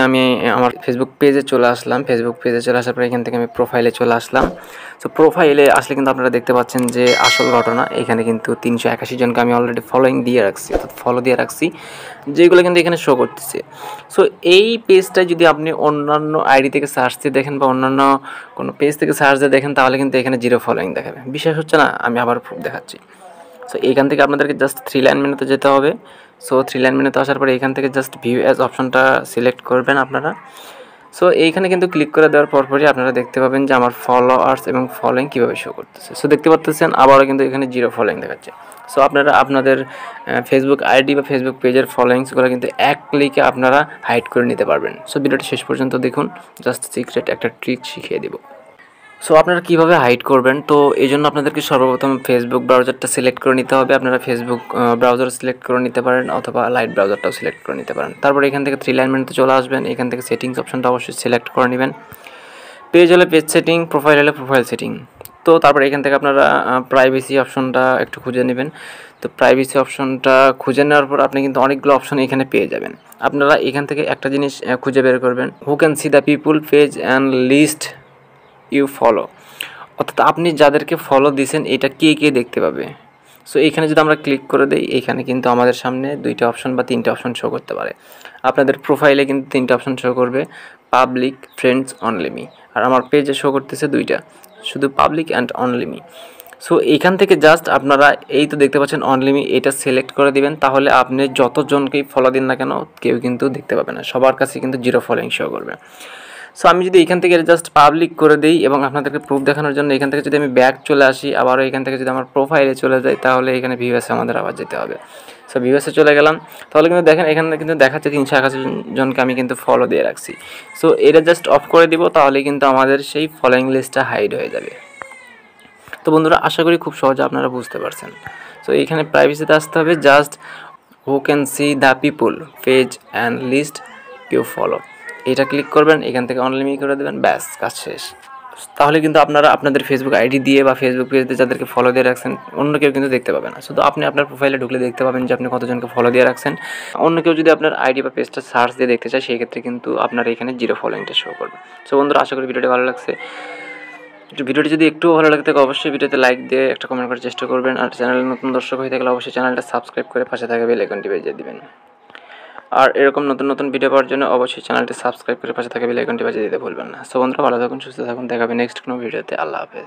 আমি আমার ফেসবুক পেজে চলে আসলাম। ফেসবুক পেজে চলে আসার পরে এখান থেকে আমি প্রোফাইলে চলে আসলাম। সো প্রোফাইলে আসলে কিন্তু আপনারা দেখতে পাচ্ছেন যে আসল ঘটনা এখানে কিন্তু 381 জনকে আমি অলরেডি ফলোইং দিয়ে রাখছি, অর্থাৎ ফলো দিয়ে রাখছি, যেগুলো কিন্তু এখানে শো করতেছে। সো এই পেজটা যদি আপনি অন্যান্য আইডি থেকে সার্চ দিয়ে দেখেন বা অন্যান্য কোনো পেজ থেকে সার্চ দিয়ে দেখেন তাহলে কিন্তু এখানে 0 ফলোইং দেখাবে। বিশ্বাস হচ্ছে না? আমি আবার প্রুফ দেখাচ্ছি। সো এইখান থেকে আপনাদেরকে জাস্ট 3 লাইন মেনুতে যেতে হবে। সো 3 লাইন মেনুতে আসার পরে এখান থেকে জাস্ট ভিউ অ্যাজ অপশনটা সিলেক্ট করবেন আপনারা। সো এইখানে কিন্তু ক্লিক করে দেওয়ার পরপরই আপনারা দেখতে পাবেন যে আমার ফলোয়ার্স এবং ফলোইং কীভাবে শো করতেছে। সো দেখতে পাচ্ছেন আবারও কিন্তু এখানে 0 ফলোইং দেখাচ্ছে। সো আপনারা আপনাদের ফেসবুক আইডি বা ফেসবুক পেজের ফলোইংসগুলো কিন্তু এক ক্লিকে আপনারা হাইড করে নিতে পারবেন। সো ভিডিওটি শেষ পর্যন্ত দেখুন, জাস্ট সিক্রেট একটা ট্রিক শিখিয়ে দেবো। সো আপনারা কীভাবে হাইড করবেন, তো এই জন্য আপনাদেরকে সর্বপ্রথম ফেসবুক ব্রাউজারটা সিলেক্ট করে নিতে হবে। আপনারা ফেসবুক ব্রাউজার সিলেক্ট করে নিতে পারেন অথবা লাইট ব্রাউজারটাও সিলেক্ট করে নিতে পারেন। তারপর এখান থেকে 3 লাইন মেনুতে চলে আসবেন। এখান থেকে সেটিংস অপশনটা অবশ্যই সিলেক্ট করে নেবেন। পেজ হলে পেজ সেটিং, প্রোফাইল হলে প্রোফাইল সেটিং। তো তারপর এখান থেকে আপনারা প্রাইভেসি অপশনটা একটু খুঁজে নেবেন। তো প্রাইভেসি অপশনটা খুঁজে নেওয়ার পর আপনি কিন্তু অনেকগুলো অপশন এখানে পেয়ে যাবেন। আপনারা এখান থেকে একটা জিনিস খুঁজে বের করবেন, who can see the people page and list you follow, অর্থাৎ আপনি যাদেরকে ফলো দিয়েছেন এটা কে কে দেখতে পাবে। সো এইখানে যদি আমরা ক্লিক করে দিই, এইখানে কিন্তু আমাদের সামনে 2টা অপশন বা 3টে অপশন শো করতে পারে। আপনাদের প্রোফাইলে কিন্তু 3টে অপশন শো করবে, পাবলিক, ফ্রেন্ডস, অনলি মি। আর আমার পেজে শো করতেছে 2টা, শুধু public and only me. So এইখান থেকে জাস্ট আপনারা এই তো দেখতে পাচ্ছেন অনলি মি, এটা সিলেক্ট করে দিবেন। তাহলে আপনি যতজনকেই ফলো দিন না কেন কেউ কিন্তু দেখতে পাবে না, সবার কাছে কিন্তু 0 ফলোইং শো করবে। সো আমি যদি এখান থেকে জাস্ট পাবলিক করে দিই এবং আপনাদেরকে প্রুফ দেখানোর জন্য এখান থেকে যদি আমি ব্যাক চলে আসি, আবারও এখান থেকে যদি আমার প্রোফাইলে চলে যাই, তাহলে এখানে ভিউয়ার্সে আমাদের আবার যেতে হবে। সো ভিউয়ার্সে চলে গেলাম, তাহলে কিন্তু দেখেন এখানে কিন্তু দেখাচ্ছে 381 জনকে আমি কিন্তু ফলো দিয়ে রাখছি। সো এটা জাস্ট অফ করে দিব, তাহলে কিন্তু আমাদের সেই ফলোইং লিস্টটা হাইড হয়ে যাবে। তো বন্ধুরা, আশা করি খুব সহজে আপনারা বুঝতে পারছেন। সো এইখানে প্রাইভেসিতে আসতে হবে, just who can see the people page and list you follow, এটা ক্লিক করবেন, এখান থেকে অনলি মি করে দেবেন, ব্যাস কাজ শেষ। তাহলে কিন্তু আপনারা আপনাদের ফেসবুক আইডি দিয়ে বা ফেসবুক পেজ দিয়ে যাদেরকে ফলো দিয়ে রাখছেন অন্য কেউ কিন্তু দেখতে পাবে না। শুধু আপনি আপনার প্রোফাইলে ঢুকলে দেখতে পাবেন যে আপনি কতজনকে ফলো দিয়ে রাখছেন। অন্য কেউ যদি আপনার আইডি বা পেজটা সার্চ দিয়ে দেখতে চায় সেই ক্ষেত্রে কিন্তু আপনার এখানে 0 ফলোইংটা শো করবে। সো বন্ধুরা, আশা করি ভিডিওটি ভালো লাগছে। ভিডিওটি যদি একটু ভালো লাগে থাকে অবশ্যই ভিডিওতে লাইক দিয়ে একটা কমেন্ট করার চেষ্টা করবেন। আর চ্যানেলে নতুন দর্শক হয়ে থাকলে অবশ্যই চ্যানেলটা সাবস্ক্রাইব করে পাশে থাকা বেল আইকনটি বাজিয়ে দিবেন। আর এরকম নতুন নতুন ভিডিও পাওয়ার জন্য অবশ্যই চ্যানেলটি সাবস্ক্রাইব করে পাশে থাকা বেল আইকনটি বাজিয়ে দিতে ভুলবেন না। সো বন্ধুরা, ভালো থাকুন, সুস্থ থাকুন, দেখা হবে নেক্সট কোনো ভিডিওতে। আল্লাহ হাফেজ।